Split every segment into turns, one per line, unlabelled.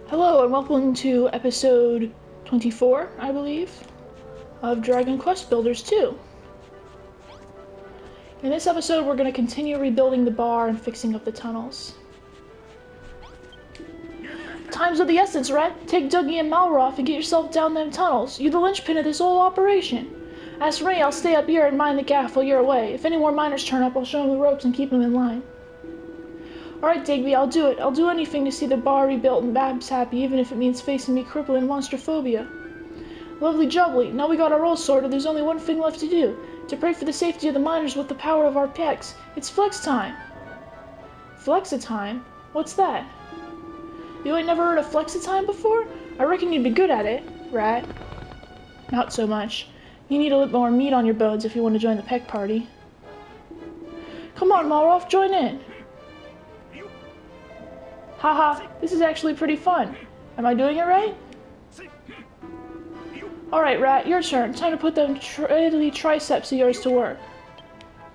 Hello and welcome to episode 24, I believe, of Dragon Quest Builders 2. In this episode, we're going to continue rebuilding the bar and fixing up the tunnels. Time's of the essence, Rat. Take Dougie and Malroth and get yourself down them tunnels. You're the linchpin of this whole operation. As for me, I'll stay up here and mind the gaff while you're away. If any more miners turn up, I'll show them the ropes and keep them in line. Alright, Digby, I'll do it. I'll do anything to see the bar rebuilt and Babs happy, even if it means facing me crippling monstrophobia. Lovely jubbly. Now we got our roll sorted, there's only one thing left to do. To pray for the safety of the miners with the power of our pecs. It's flex time. Flexitime? What's that? You ain't never heard of flexitime before? I reckon you'd be good at it, Rat. Not so much. You need a little more meat on your bones if you want to join the peck party. Come on, Malroth, join in. Haha, this is actually pretty fun. Am I doing it right? Alright, Rat, your turn. Time to put them triddly triceps of yours to work.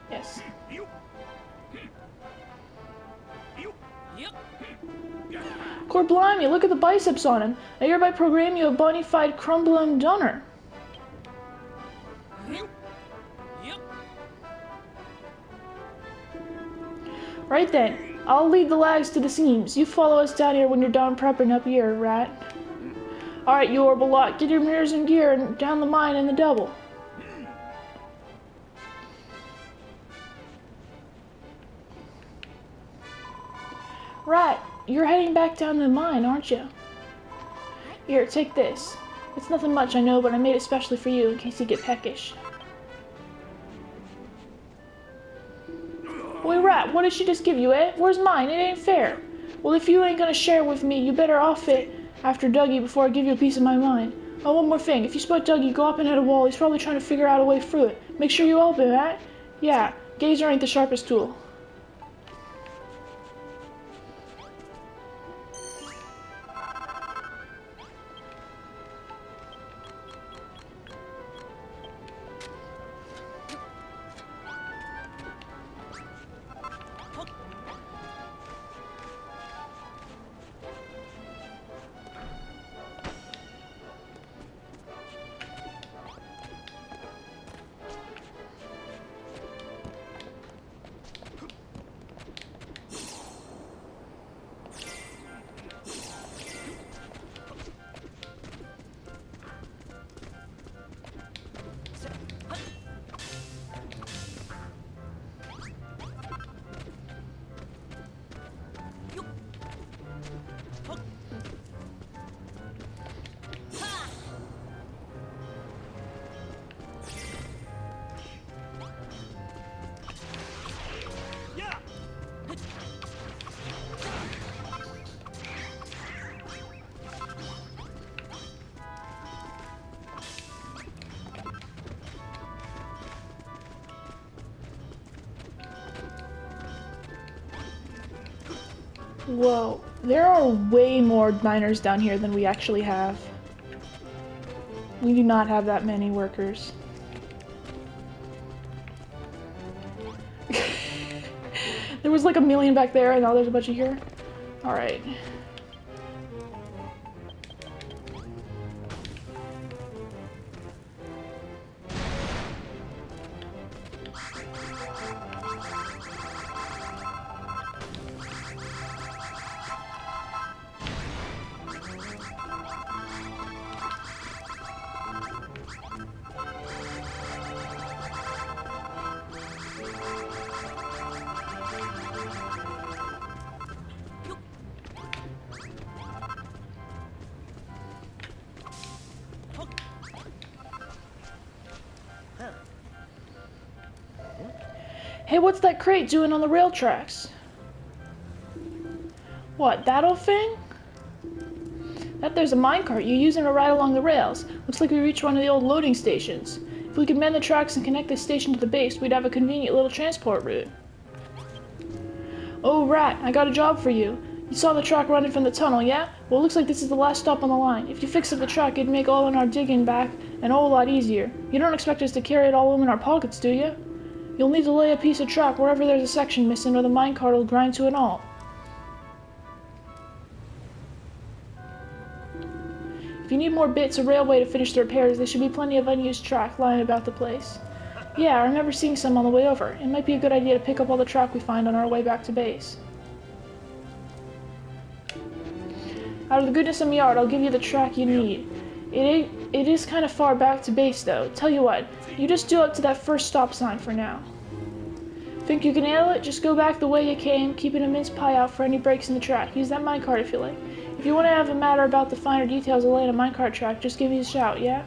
Yes. Core blimey, look at the biceps on him. I hereby program you a bonified crumbling dunner. Right then. I'll lead the lags to the seams. You follow us down here when you're done prepping up here, Rat. Alright, you horrible lot. Get your mirrors in gear and down the mine in the double. Rat, you're heading back down the mine, aren't you? Here, take this. It's nothing much, I know, but I made it specially for you in case you get peckish. Wait, Rat, what did she just give you, eh? Where's mine? It ain't fair. Well, if you ain't gonna share with me, you better off it after Dougie before I give you a piece of my mind. Oh, one more thing. If you spot Dougie, go up and hit a wall. He's probably trying to figure out a way through it. Make sure you help him, Rat. Yeah, Gazer ain't the sharpest tool. Whoa, there are way more miners down here than we actually have. We do not have that many workers. There was like a million back there and now there's a bunch of here. Alright. Hey, what's that crate doing on the rail tracks? What, that old thing? That there's a minecart you're using to ride along the rails. Looks like we reached one of the old loading stations. If we could mend the tracks and connect this station to the base, we'd have a convenient little transport route. Oh, Rat, I got a job for you. You saw the track running from the tunnel, yeah? Well, it looks like this is the last stop on the line. If you fix up the track, it'd make all in our digging back an whole lot easier. You don't expect us to carry it all in our pockets, do you? You'll need to lay a piece of track wherever there's a section missing or the minecart will grind to an halt. If you need more bits or railway to finish the repairs, there should be plenty of unused track lying about the place. Yeah, I remember seeing some on the way over. It might be a good idea to pick up all the track we find on our way back to base. Out of the goodness of my heart, I'll give you the track you need. It is kind of far back to base, though. Tell you what, you just do up to that first stop sign for now. Think you can handle it? Just go back the way you came, keeping a mince pie out for any breaks in the track. Use that minecart if you like. If you want to have a matter about the finer details of laying a minecart track, just give me a shout, yeah?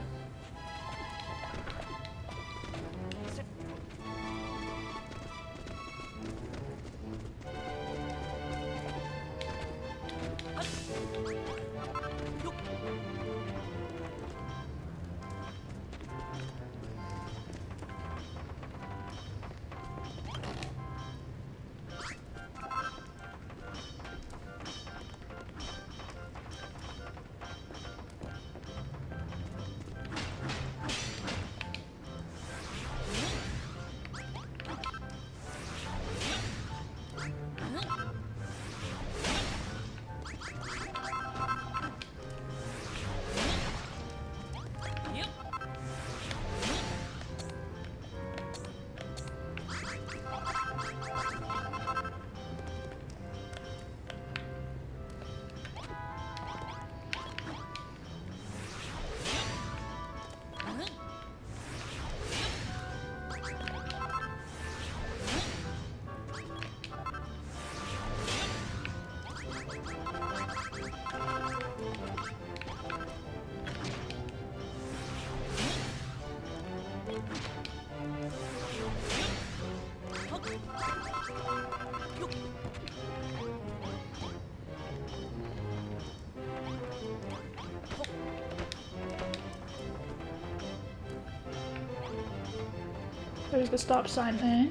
There's the stop sign there.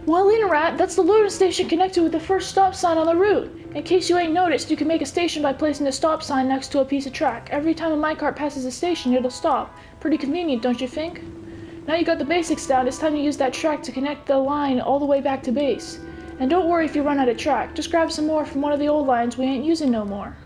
Well, Rat, that's the loading station connected with the first stop sign on the route. In case you ain't noticed, you can make a station by placing a stop sign next to a piece of track. Every time a minecart passes a station, it'll stop. Pretty convenient, don't you think? Now you got the basics down, it's time to use that track to connect the line all the way back to base. And don't worry if you run out of track, just grab some more from one of the old lines we ain't using no more.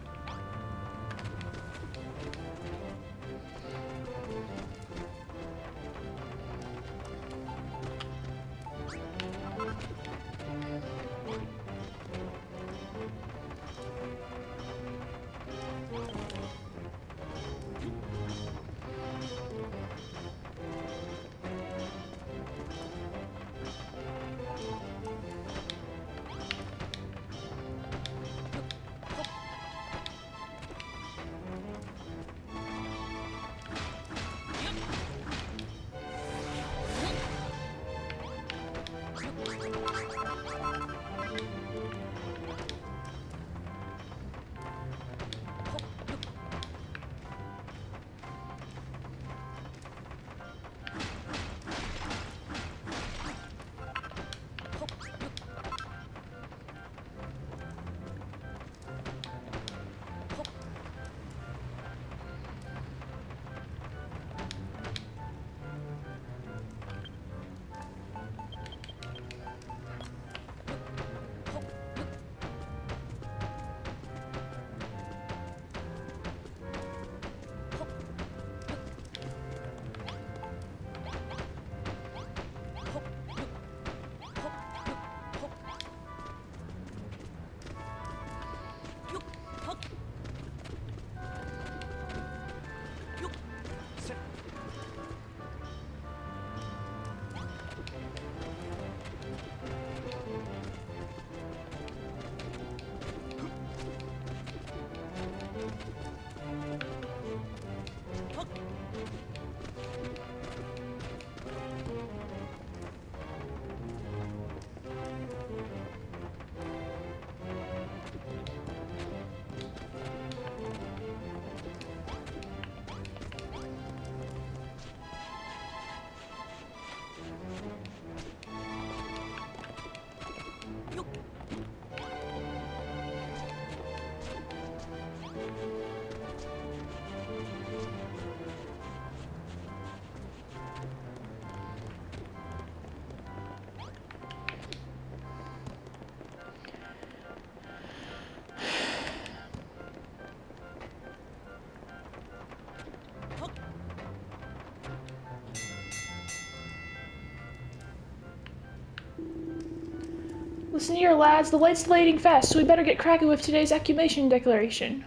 Listen here, lads. The light's fading fast, so we better get cracking with today's accumulation declaration.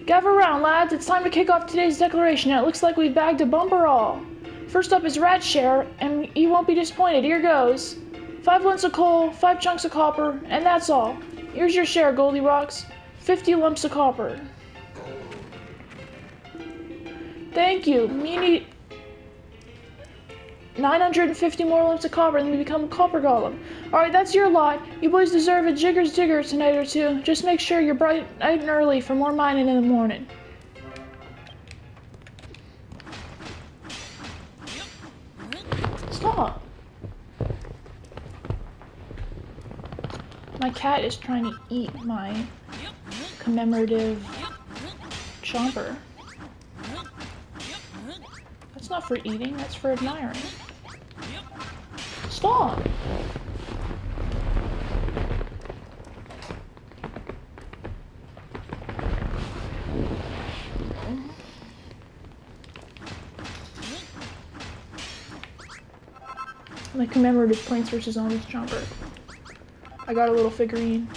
Gather around, lads. It's time to kick off today's declaration, and it looks like we've bagged a bumper all. First up is Rat's share, and you won't be disappointed. Here goes. 5 lumps of coal, 5 chunks of copper, and that's all. Here's your share, Goldilocks. 50 lumps of copper. Thank you. Me need 950 more lumps of copper, and then we become a copper golem. Alright, that's your lot. You boys deserve a Jigger's Digger tonight or two. Just make sure you're bright and early for more mining in the morning. Stop. My cat is trying to eat my commemorative chomper. That's not for eating, that's for admiring. Stop! My commemorative Plants vs. Zombies chomper. I got a little figurine.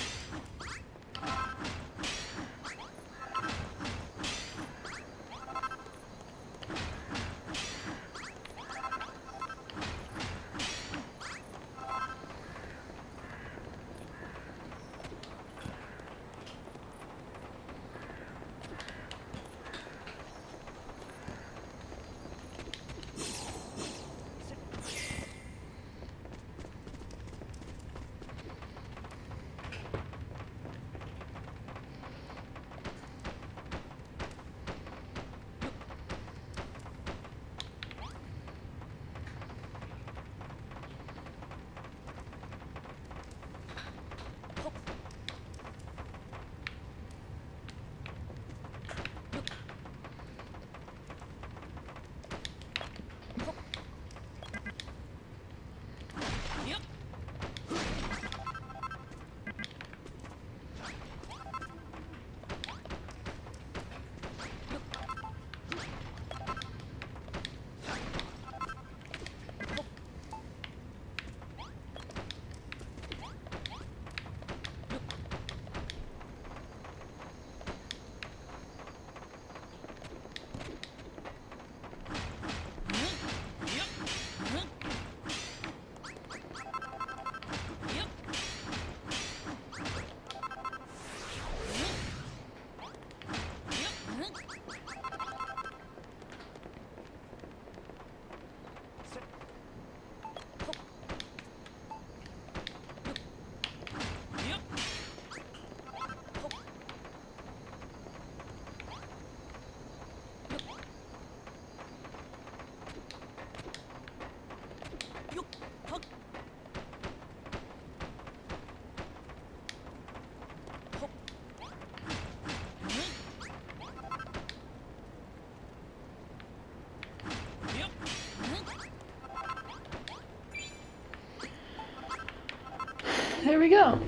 There we go.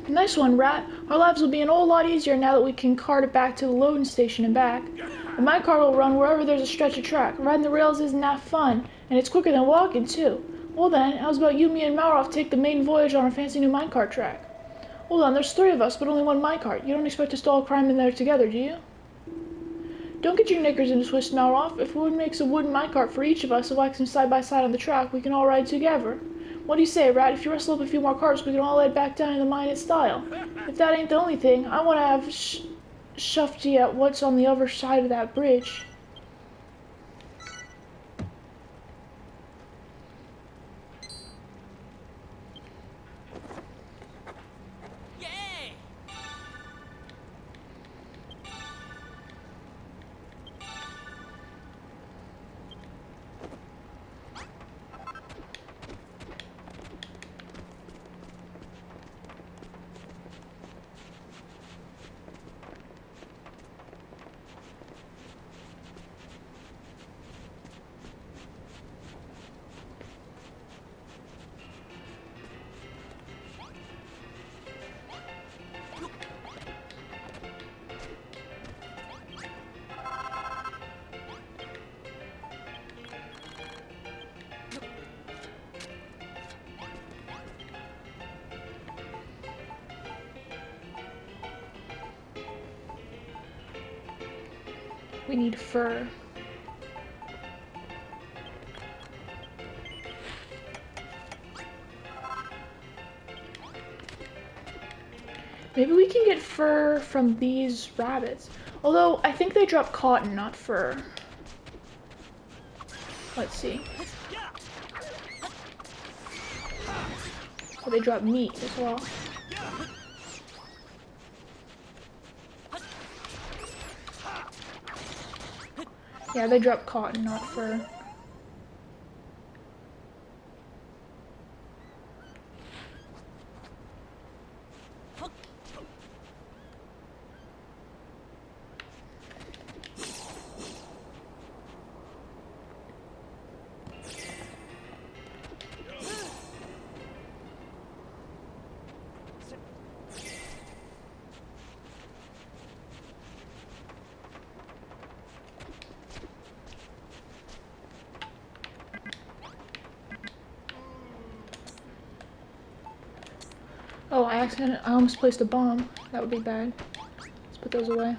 Nice one, Rat. Our lives will be an whole lot easier now that we can cart it back to the loading station and back. And my car will run wherever there's a stretch of track. Riding the rails isn't that fun, and it's quicker than walking, too. Well then, how's about you, me, and Malroth take the maiden voyage on our fancy new minecart track? Hold on, there's 3 of us, but only 1 minecart. You don't expect us to all climb in there together, do you? Don't get your knickers in a twist, Malroth. If wood makes a wooden minecart for each of us, so like them side by side on the track, we can all ride together. What do you say, Rat? If you wrestle up a few more carts, we can all head back down in the mine in style. If that ain't the only thing, I want to have Shufty at what's on the other side of that bridge. We need fur. Maybe we can get fur from these rabbits. Although, I think they drop cotton, not fur. Let's see. Oh, they drop meat as well. Yeah, they drop cotton, not fur. Oh, I almost placed a bomb. That would be bad. Let's put those away.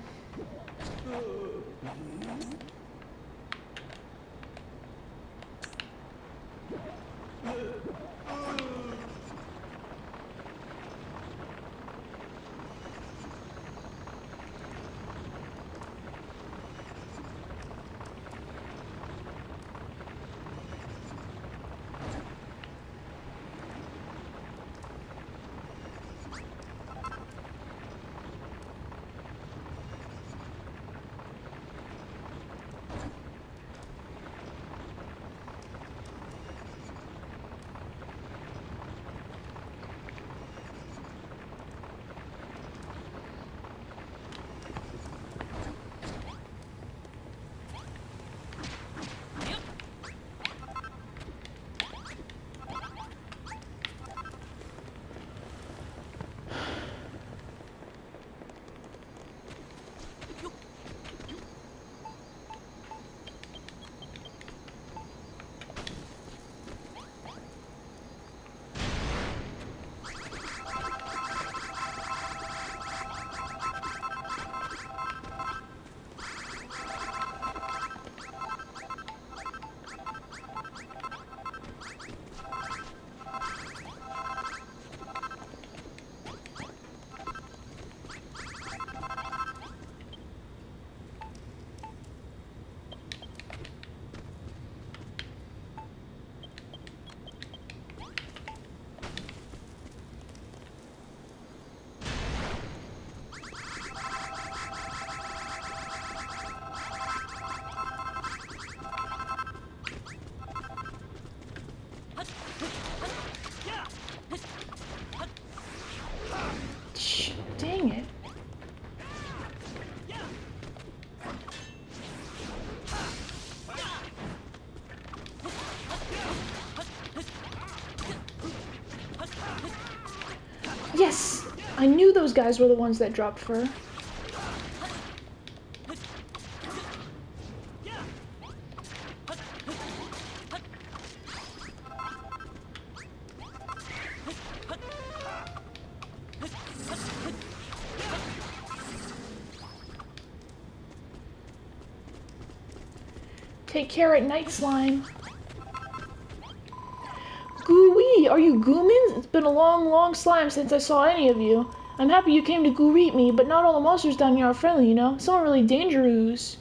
Dang it. Yes! I knew those guys were the ones that dropped fur. Take care at night, slime. Goo-wee, are you Goomins? It's been a long slime since I saw any of you. I'm happy you came to Goo-reet me, but not all the monsters down here are friendly, you know? Some are really dangerous.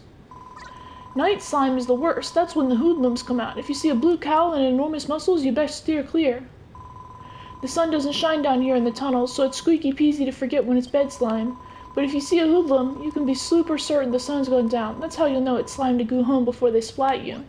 Night slime is the worst. That's when the hoodlums come out. If you see a blue cowl and enormous muscles, you best steer clear. The sun doesn't shine down here in the tunnels, so it's squeaky peasy to forget when it's bed slime. But if you see a hoodlum, you can be super certain the sun's going down. That's how you'll know it's slime to go home before they splat you.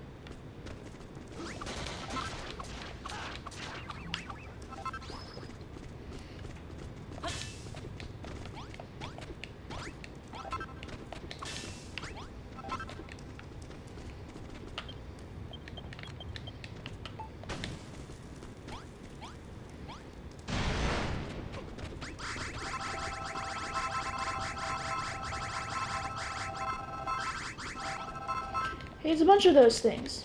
Hey, it's a bunch of those things.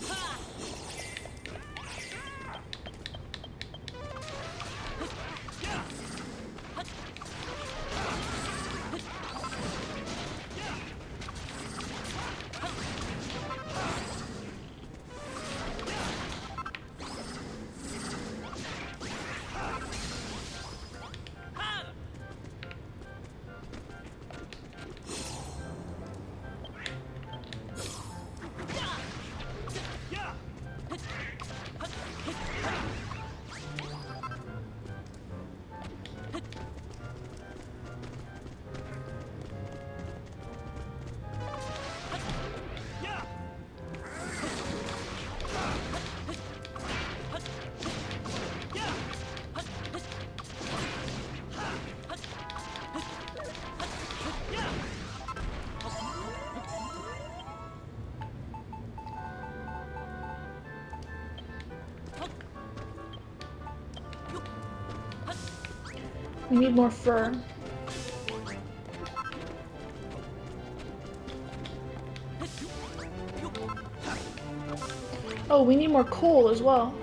We need more fur. Oh, we need more coal as well.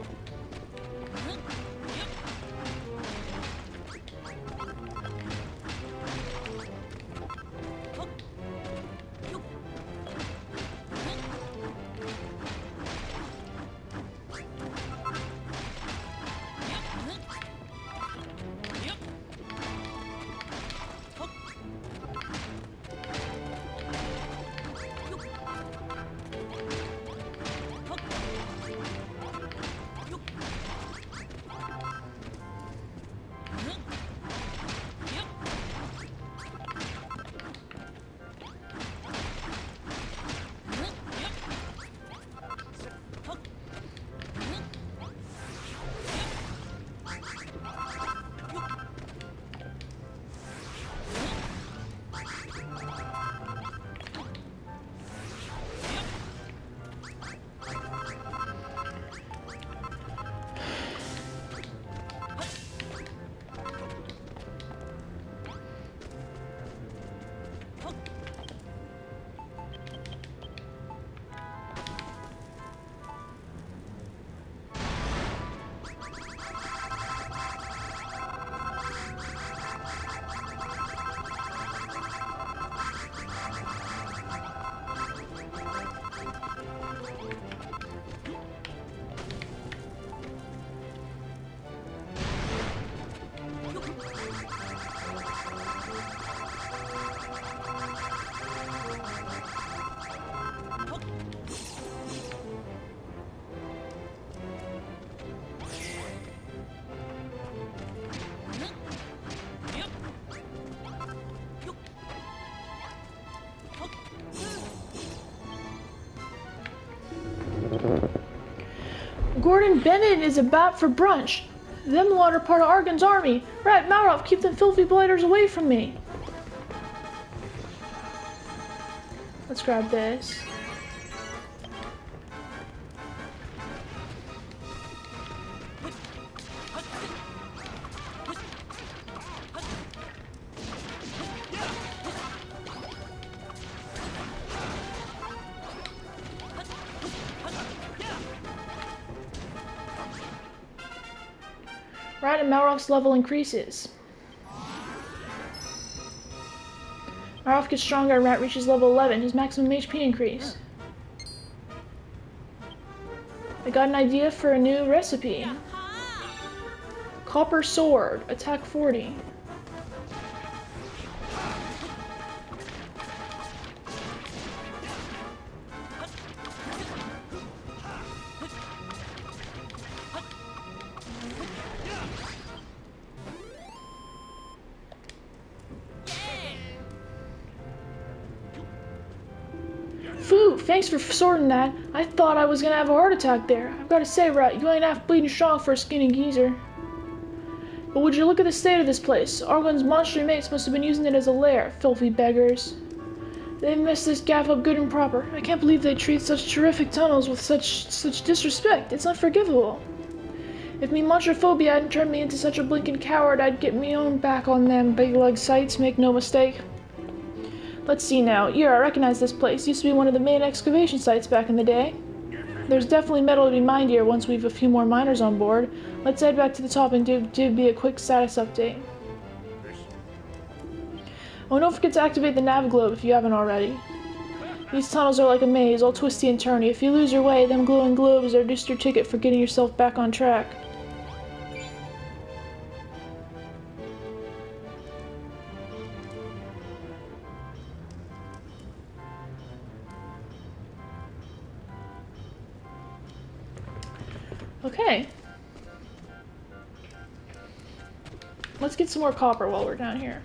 Gordon Bennett is a bat for brunch. Them lot are part of Argon's army. Rat Malroth, keep them filthy blighters away from me. Let's grab this. Rat and Malroth's level increases. Malroth gets stronger and Rat reaches level 11. His maximum HP increase. I got an idea for a new recipe. Copper sword, attack 40. Phew, thanks for sorting that. I thought I was gonna have a heart attack there. I've gotta say, Rat, you ain't half bleeding strong for a skinny geezer. But would you look at the state of this place? Argon's monster mates must have been using it as a lair, filthy beggars. They messed this gaff up good and proper. I can't believe they treat such terrific tunnels with such disrespect. It's unforgivable. If me monstrophobia hadn't turned me into such a blinking coward, I'd get me own back on them big leg sites, make no mistake. Let's see now. Yeah, I recognize this place. Used to be one of the main excavation sites back in the day. There's definitely metal to be mined here once we've a few more miners on board. Let's head back to the top and do be a quick status update. Oh, don't forget to activate the nav globe if you haven't already. These tunnels are like a maze, all twisty and turny. If you lose your way, them glowing globes are just your ticket for getting yourself back on track. Okay. Let's get some more copper while we're down here.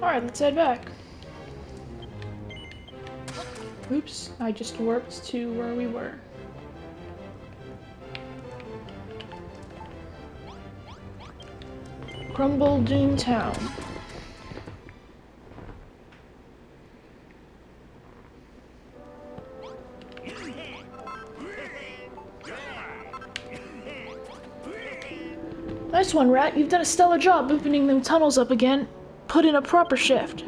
Alright, let's head back. Oops, I just warped to where we were. Crumble Doom Town. Nice one, Rat. You've done a stellar job opening them tunnels up again. Put in a proper shift.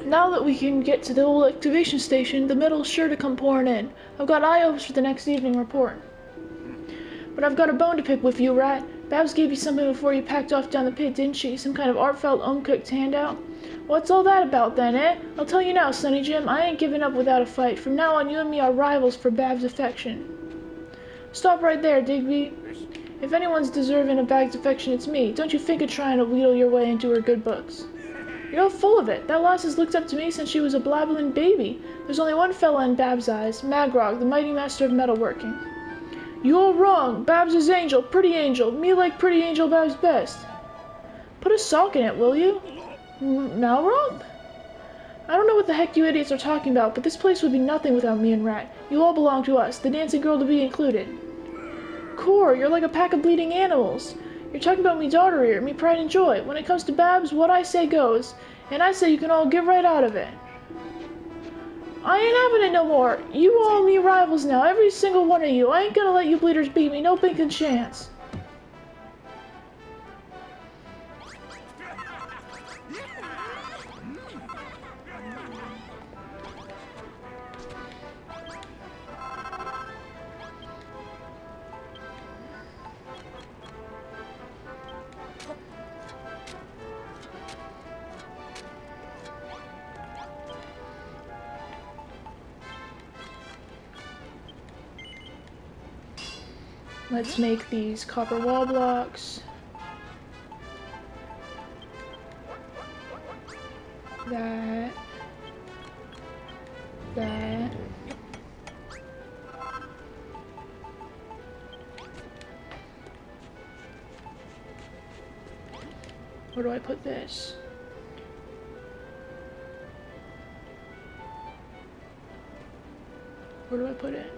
Now that we can get to the old activation station, the metal's sure to come pouring in. I've got eye hopes for the next evening report. But I've got a bone to pick with you, Rat. Babs gave you something before you packed off down the pit, didn't she? Some kind of heartfelt, uncooked handout? What's all that about then, eh? I'll tell you now, Sonny Jim, I ain't giving up without a fight. From now on, you and me are rivals for Babs' affection. Stop right there, Digby. If anyone's deserving of Babs' affection, it's me. Don't you think of trying to wheedle your way into her good books. You're all full of it. That lass has looked up to me since she was a blabbling baby. There's only one fella in Babs' eyes, Magrog, the mighty master of metalworking. You all wrong. Babs is angel, pretty angel. Me like pretty angel Babs best. Put a sock in it, will you? Malroth? I don't know what the heck you idiots are talking about, but this place would be nothing without me and Rat. You all belong to us, the dancing girl to be included. Core, you're like a pack of bleeding animals. You're talking about me daughter here, me pride and joy. When it comes to Babs, what I say goes. And I say you can all get right out of it. I ain't having it no more. You all me rivals now, every single one of you. I ain't gonna let you bleeders beat me, no blinking chance. Let's make these copper wall blocks. That. Where do I put this? Where do I put it?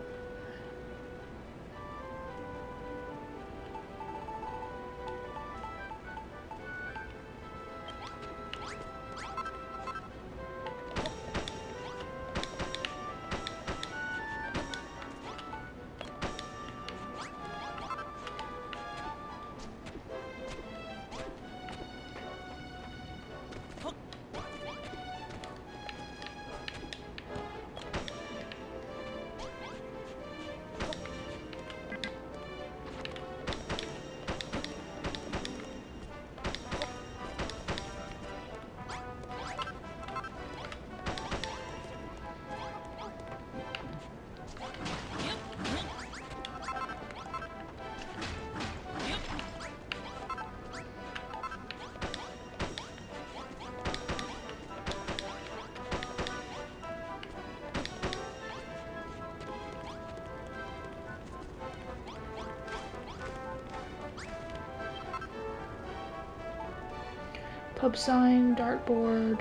Pub sign, dartboard.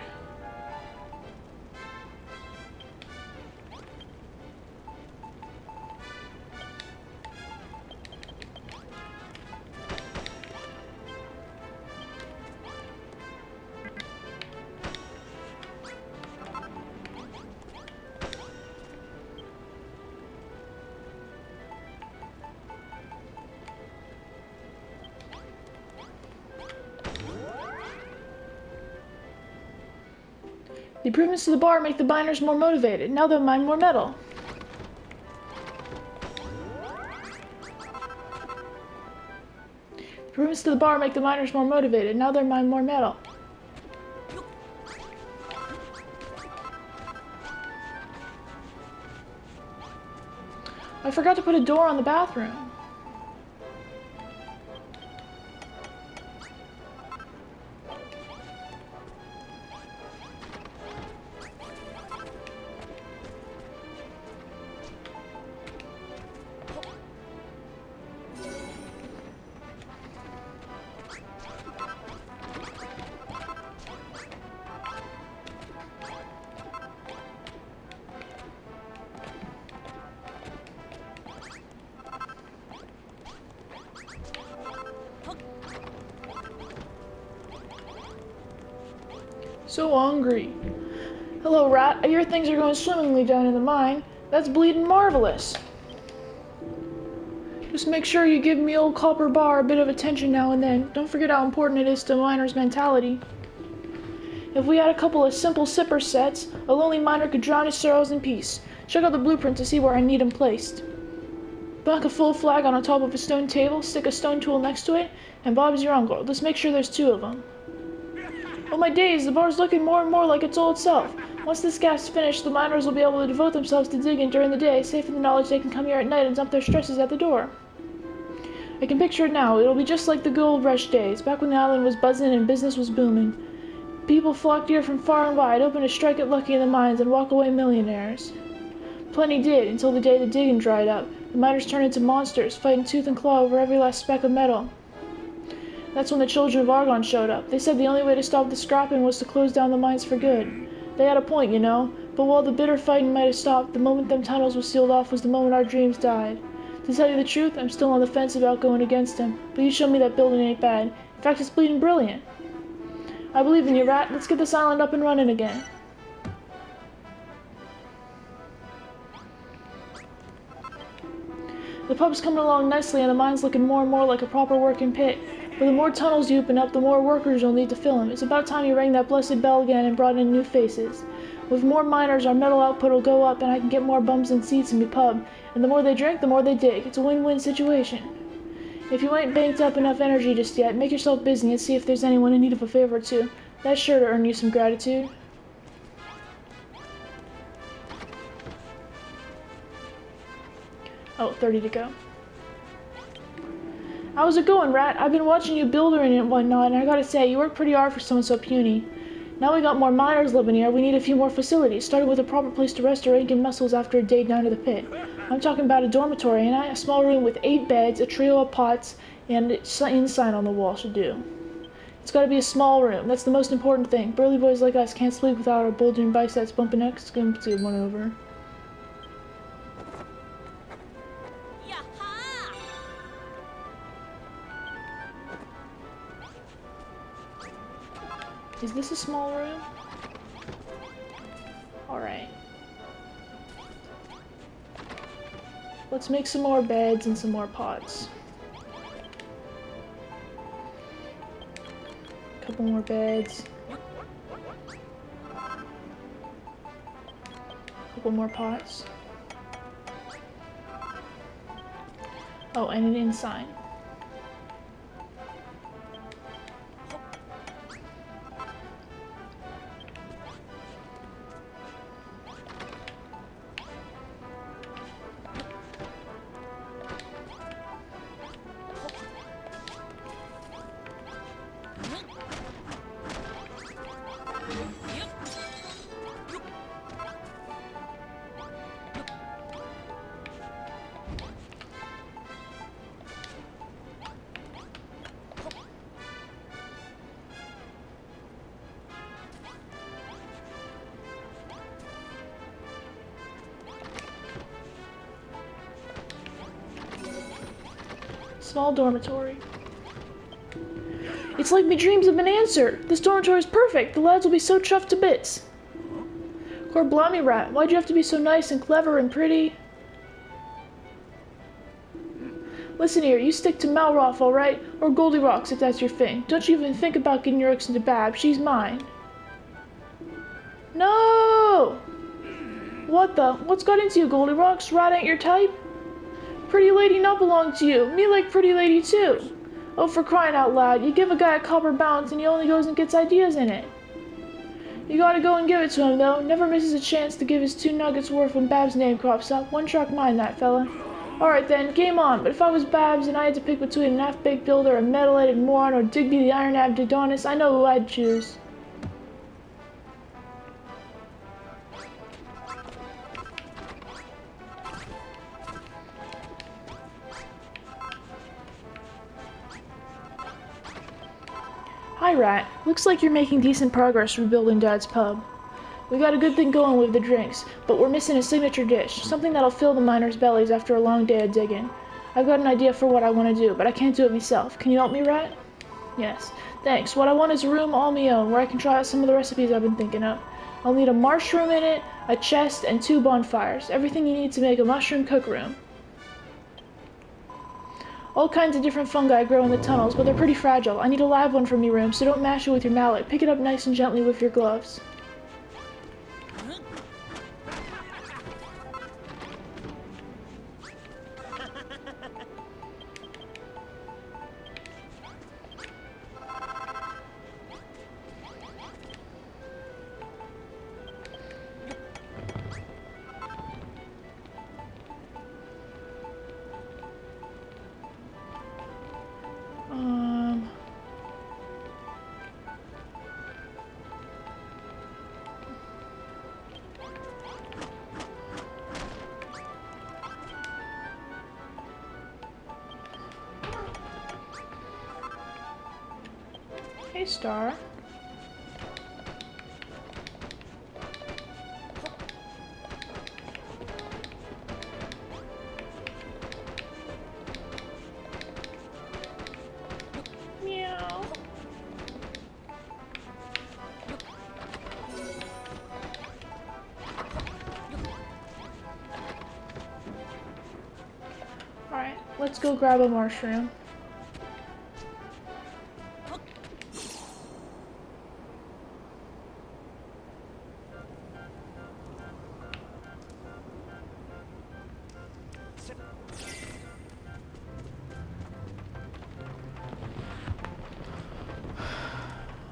The improvements to the bar make the miners more motivated. Now they'll mine more metal. Improvements to the bar make the miners more motivated. Now they'll mine more metal. I forgot to put a door on the bathroom. So hungry. Hello, Rat. I hear things are going swimmingly down in the mine. That's bleeding marvelous. Just make sure you give me old Copper Bar a bit of attention now and then. Don't forget how important it is to a miner's mentality. If we had a couple of simple sipper sets, a lonely miner could drown his sorrows in peace. Check out the blueprint to see where I need them placed. Bunk a full flag on top of a stone table, stick a stone tool next to it, and Bob's your uncle. Let's make sure there's 2 of them. Oh my days, the bar's looking more and more like its old self. Once this gas's finished, the miners will be able to devote themselves to digging during the day, safe in the knowledge they can come here at night and dump their stresses at the door. I can picture it now. It'll be just like the gold rush days, back when the island was buzzing and business was booming. People flocked here from far and wide, hoping to strike it lucky in the mines and walk away millionaires. Plenty did, until the day the digging dried up. The miners turned into monsters, fighting tooth and claw over every last speck of metal. That's when the children of Argon showed up. They said the only way to stop the scrapping was to close down the mines for good. They had a point, you know, but while the bitter fighting might have stopped, the moment them tunnels was sealed off was the moment our dreams died. To tell you the truth, I'm still on the fence about going against them, but you showed me that building ain't bad. In fact, it's bleeding brilliant. I believe in you, Rat. Let's get this island up and running again. The pub's coming along nicely and the mine's looking more and more like a proper working pit. But the more tunnels you open up, the more workers you'll need to fill them. It's about time you rang that blessed bell again and brought in new faces. With more miners, our metal output will go up and I can get more bums and seats in my pub. And the more they drink, the more they dig. It's a win-win situation. If you ain't banked up enough energy just yet, make yourself busy and see if there's anyone in need of a favor or two. That's sure to earn you some gratitude. Oh, 30 to go. How's it going, Rat? I've been watching you building and whatnot, and I gotta say, you work pretty hard for someone so puny. Now we got more miners living here, we need a few more facilities, starting with a proper place to rest our aching muscles after a day down to the pit. I'm talking about a dormitory, and a small room with 8 beds, a trio of pots, and a sign on the wall should do. It's gotta be a small room, that's the most important thing. Burly boys like us can't sleep without our bulging biceps bumping next to one over. Is this a small room? Alright. Let's make some more beds and some more pots. Couple more beds. Couple more pots. Oh, and an inn sign. Small dormitory. It's like my dreams have been answered. This dormitory is perfect. The lads will be so chuffed to bits. Corblammy, Rat, why'd you have to be so nice and clever and pretty? Listen here, you stick to Malroth, alright? Or Goldilocks if that's your thing. Don't you even think about getting your hooks into Bab. She's mine. No! What the? What's got into you, Goldilocks? Rat ain't your type? Pretty lady not belong to you. Me like pretty lady too. Oh, for crying out loud. You give a guy a copper bounce and he only goes and gets ideas in it. You gotta go and give it to him, though. Never misses a chance to give his 2 nuggets worth when Bab's name crops up. One track mind, that fella. Alright then, game on. But if I was Babs and I had to pick between an half-baked builder, a metal-headed moron, or Digby the Iron-Ab Didonis, I know who I'd choose. Hi, Rat. Looks like you're making decent progress rebuilding Dad's pub. We got a good thing going with the drinks, but we're missing a signature dish, something that'll fill the miners' bellies after a long day of digging. I've got an idea for what I want to do, but I can't do it myself. Can you help me, Rat? Yes. Thanks. What I want is a room all my own, where I can try out some of the recipes I've been thinking of. I'll need a mushroom in it, a chest, and 2 bonfires. Everything you need to make a mushroom cook room. All kinds of different fungi grow in the tunnels, but they're pretty fragile. I need a live one for me room, so don't mash it with your mallet. Pick it up nice and gently with your gloves. Hey, Star. Meow. Alright, let's go grab a mushroom.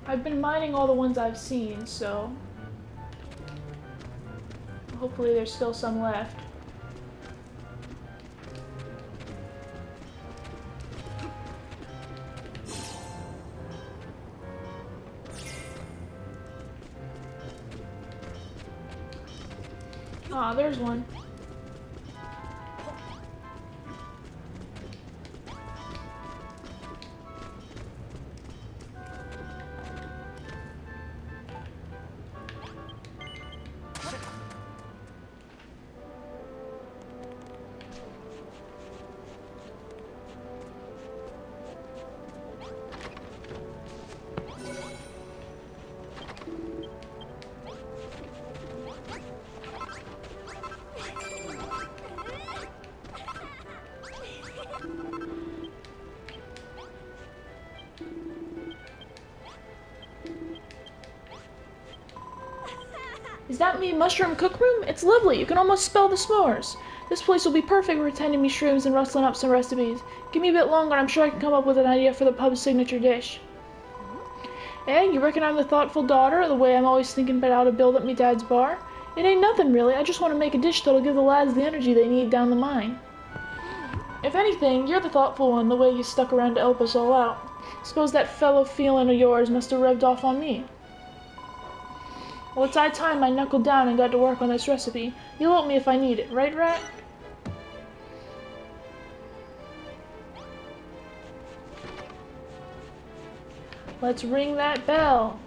I've been mining all the ones I've seen, so hopefully there's still some left. Ah, there's one. Is that me mushroom cook room? It's lovely. You can almost smell the s'mores. This place will be perfect for tending me shrooms and rustling up some recipes. Give me a bit longer and I'm sure I can come up with an idea for the pub's signature dish. Eh, you reckon I'm the thoughtful daughter, the way I'm always thinking about how to build up me dad's bar? It ain't nothing really. I just want to make a dish that'll give the lads the energy they need down the mine. If anything, you're the thoughtful one, the way you stuck around to help us all out. Suppose that fellow feeling of yours must have rubbed off on me. Well, it's high time I knuckled down and got to work on this recipe. You'll help me if I need it, right, Rat? Let's ring that bell.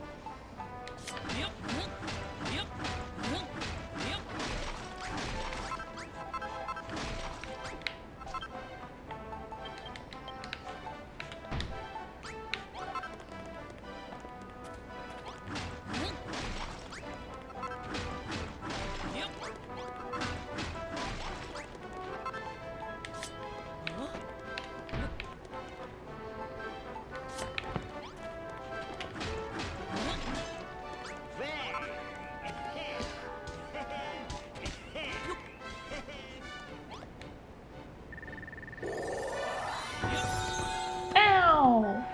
Ow!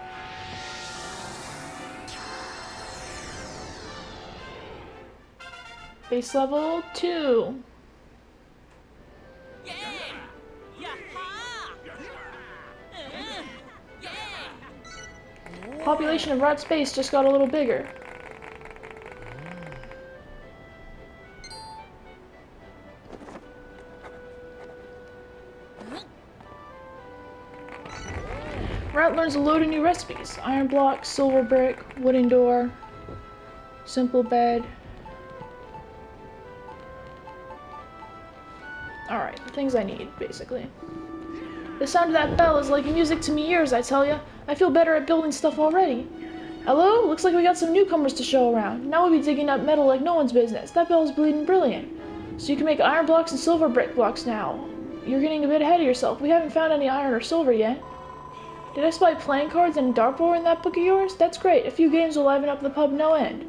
Base level 2. Population of Rat Space just got a little bigger. Rat learns a load of new recipes. Iron block, silver brick, wooden door, simple bed. Alright, the things I need, basically. The sound of that bell is like music to me ears, I tell ya. I feel better at building stuff already. Hello? Looks like we got some newcomers to show around. Now we'll be digging up metal like no one's business. That bell's bleeding brilliant. So you can make iron blocks and silver brick blocks now. You're getting a bit ahead of yourself. We haven't found any iron or silver yet. Did I spy playing cards and a dartboard in that book of yours? That's great. A few games will liven up the pub no end.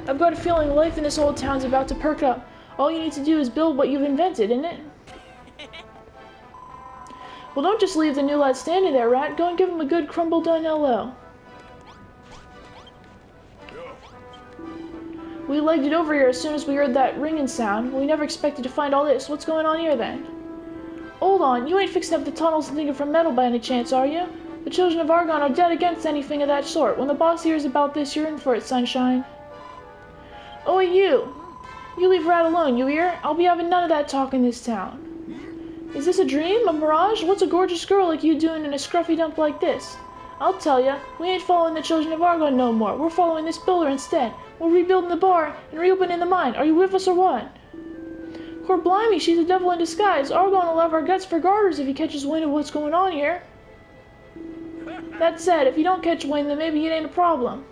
I've got a feeling life in this old town's about to perk up. All you need to do is build what you've invented, isn't it? Well, don't just leave the new lad standing there, Rat. Go and give him a good crumble done hello. We legged it over here as soon as we heard that ringing sound. We never expected to find all this. What's going on here, then? Hold on, you ain't fixing up the tunnels and thinking from metal by any chance, are you? The children of Argon are dead against anything of that sort. When the boss hears about this, you're in for it, sunshine. Oh, hey, you! You leave Rat alone, you hear? I'll be having none of that talk in this town. Is this a dream? A mirage? What's a gorgeous girl like you doing in a scruffy dump like this? I'll tell ya, we ain't following the children of Argon no more. We're following this builder instead. We're rebuilding the bar and reopening the mine. Are you with us or what? Cor blimey, she's a devil in disguise. Argon will have our guts for garters if he catches wind of what's going on here. That said, if you don't catch wind, then maybe it ain't a problem.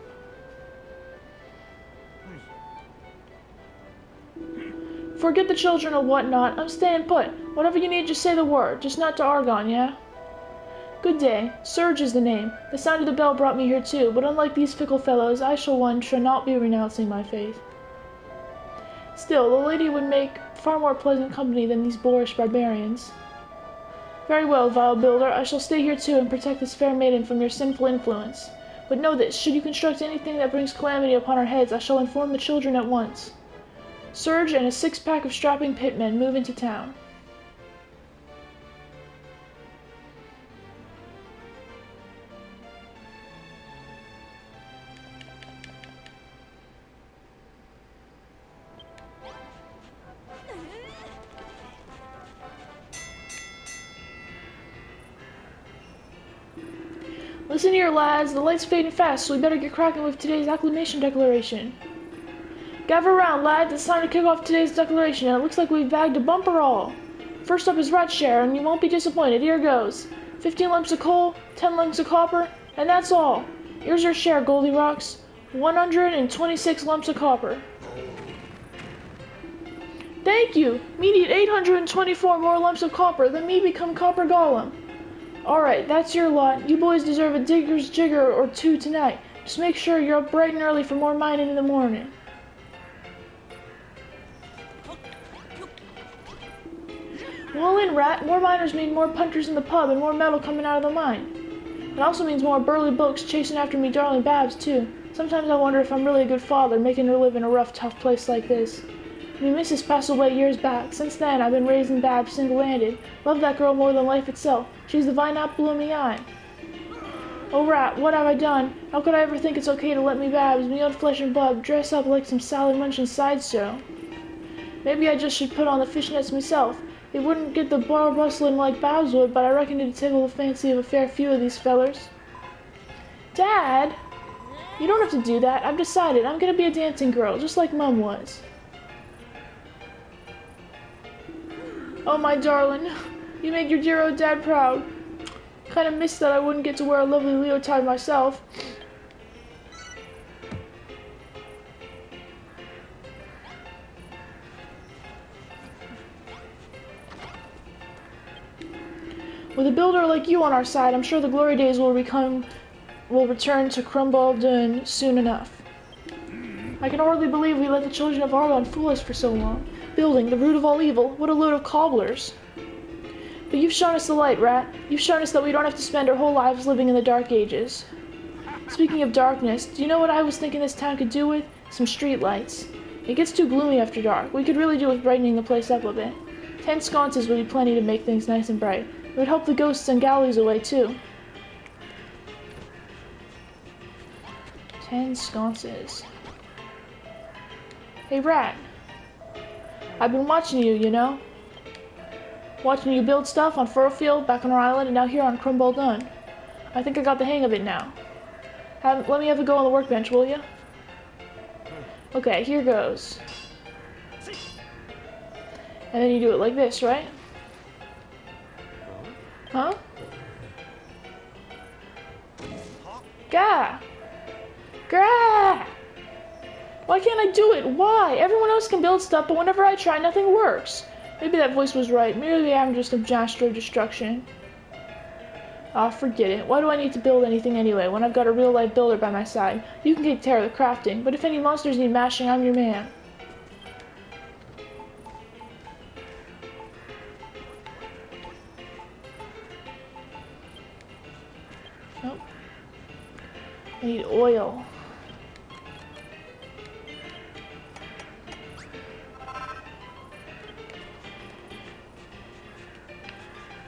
Forget the children or whatnot. I'm staying put. Whatever you need, just say the word. Just not to Argon, yeah? Good day. Surge is the name. The sound of the bell brought me here too, but unlike these fickle fellows, I shall not be renouncing my faith. Still, the lady would make far more pleasant company than these boorish barbarians. Very well, vile builder, I shall stay here too and protect this fair maiden from your sinful influence. But know this, should you construct anything that brings calamity upon our heads, I shall inform the children at once. Surge and a 6-pack of strapping pitmen move into town. Listen here, lads. The light's fading fast, so we better get cracking with today's acclamation declaration. Gather around, lads. It's time to kick off today's declaration, and it looks like we've bagged a bumper all. First up is Rat's share, and you won't be disappointed. Here goes. 15 lumps of coal, 10 lumps of copper, and that's all. Here's your share, Goldilocks. 126 lumps of copper. Thank you! Me need 824 more lumps of copper, then me become Copper Golem. Alright, that's your lot. You boys deserve a digger's jigger or two tonight. Just make sure you're up bright and early for more mining in the morning. Well in, Rat. More miners mean more punters in the pub and more metal coming out of the mine. It also means more burly blokes chasing after me darling Babs, too. Sometimes I wonder if I'm really a good father, making her live in a rough, tough place like this. Me missus passed away years back. Since then, I've been raising Babs single-handed. Love that girl more than life itself. She's the vine apple of me eye. Oh, Rat, what have I done? How could I ever think it's okay to let me Babs, me own flesh and blood, dress up like some salad-munching sideshow? Maybe I just should put on the fishnets myself. It wouldn't get the bar bustling like Babs would, but I reckon it'd tickle the fancy of a fair few of these fellers. Dad! You don't have to do that. I've decided. I'm gonna be a dancing girl, just like Mum was. Oh, my darling, you made your dear old dad proud. Kinda missed that I wouldn't get to wear a lovely leotard myself. With a builder like you on our side, I'm sure the glory days will return to Crumble soon enough. I can hardly believe we let the children of Argon fool us for so long. Building, the root of all evil, what a load of cobblers. But you've shown us the light, Rat. You've shown us that we don't have to spend our whole lives living in the Dark Ages. Speaking of darkness, do you know what I was thinking this town could do with? Some street lights. It gets too gloomy after dark. We could really do with brightening the place up a bit. 10 sconces would be plenty to make things nice and bright. It would help the ghosts and galleys away, too. 10 sconces. Hey, Rat. I've been watching you, you know. Watching you build stuff on Furrowfield, back on our island, and now here on Crumble Dun. I think I got the hang of it now. Let me have a go on the workbench, will you? Okay, here goes. And then you do it like this, right? Huh? Gah! Grah! Why can't I do it? Why? Everyone else can build stuff, but whenever I try, nothing works. Maybe that voice was right. Maybe I'm just a master of destruction. Ah, forget it. Why do I need to build anything anyway, when I've got a real-life builder by my side? You can take care of the crafting, but if any monsters need mashing, I'm your man. Nope. I need oil.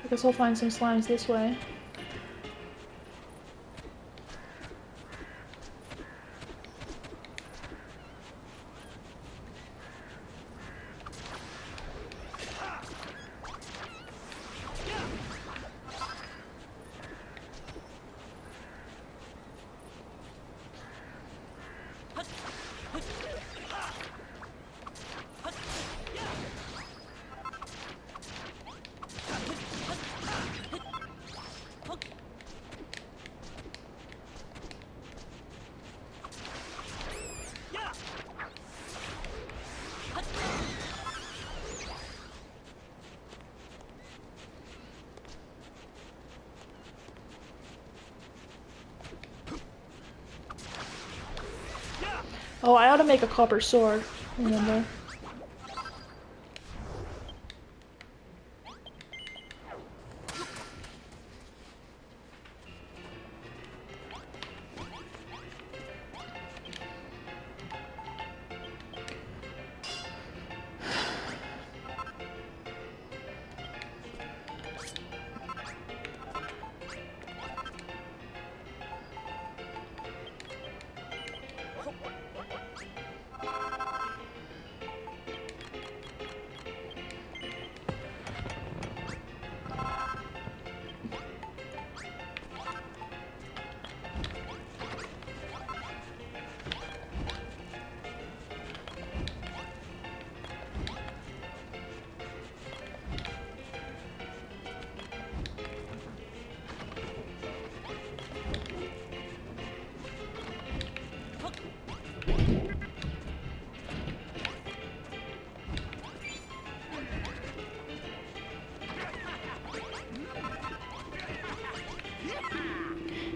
I guess I'll find some slimes this way. Oh, I ought to make a copper sword, remember.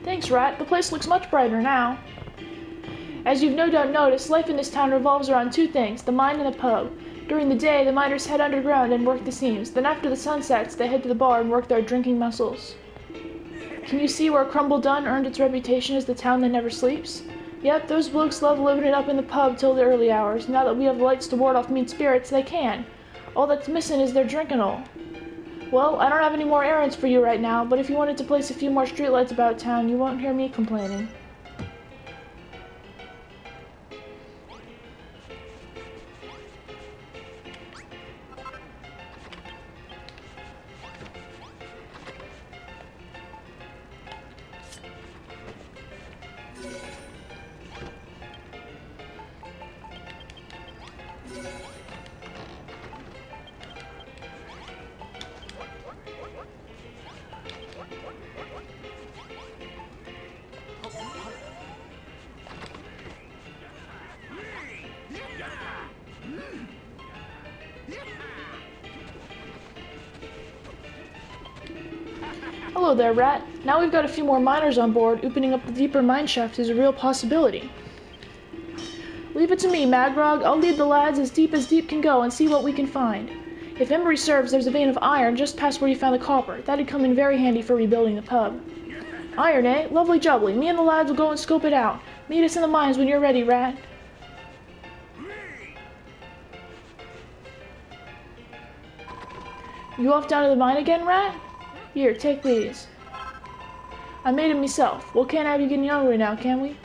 Thanks, Rat. The place looks much brighter now. As you've no doubt noticed, life in this town revolves around two things, the mine and the pub. During the day, the miners head underground and work the seams. Then after the sun sets, they head to the bar and work their drinking muscles. Can you see where Crumble Dun earned its reputation as the town that never sleeps? Yep, those blokes love living it up in the pub till the early hours. Now that we have the lights to ward off mean spirits, they can. All that's missing is their drinking-all. Well, I don't have any more errands for you right now, but if you wanted to place a few more streetlights about town, you won't hear me complaining. Hello there, Rat. Now we've got a few more miners on board, opening up the deeper mine shaft is a real possibility. Leave it to me, Magrog. I'll lead the lads as deep can go and see what we can find. If memory serves, there's a vein of iron just past where you found the copper. That'd come in very handy for rebuilding the pub. Iron, eh? Lovely jubbly. Me and the lads will go and scope it out. Meet us in the mines when you're ready, Rat. You off down to the mine again, Rat? Here, take these. I made them myself. Well, can't have you getting hungry now, can we?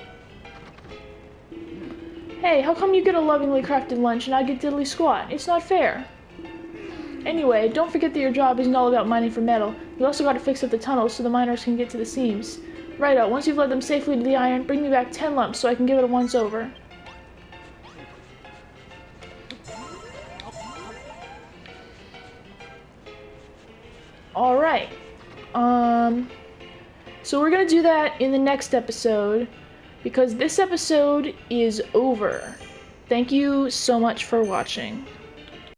Hey, how come you get a lovingly crafted lunch and I get diddly squat? It's not fair. Anyway, don't forget that your job isn't all about mining for metal. You also gotta fix up the tunnels so the miners can get to the seams. Righto, once you've led them safely to the iron, bring me back 10 lumps so I can give it a once-over. Alright. So we're gonna do that in the next episode. because this episode is over. Thank you so much for watching.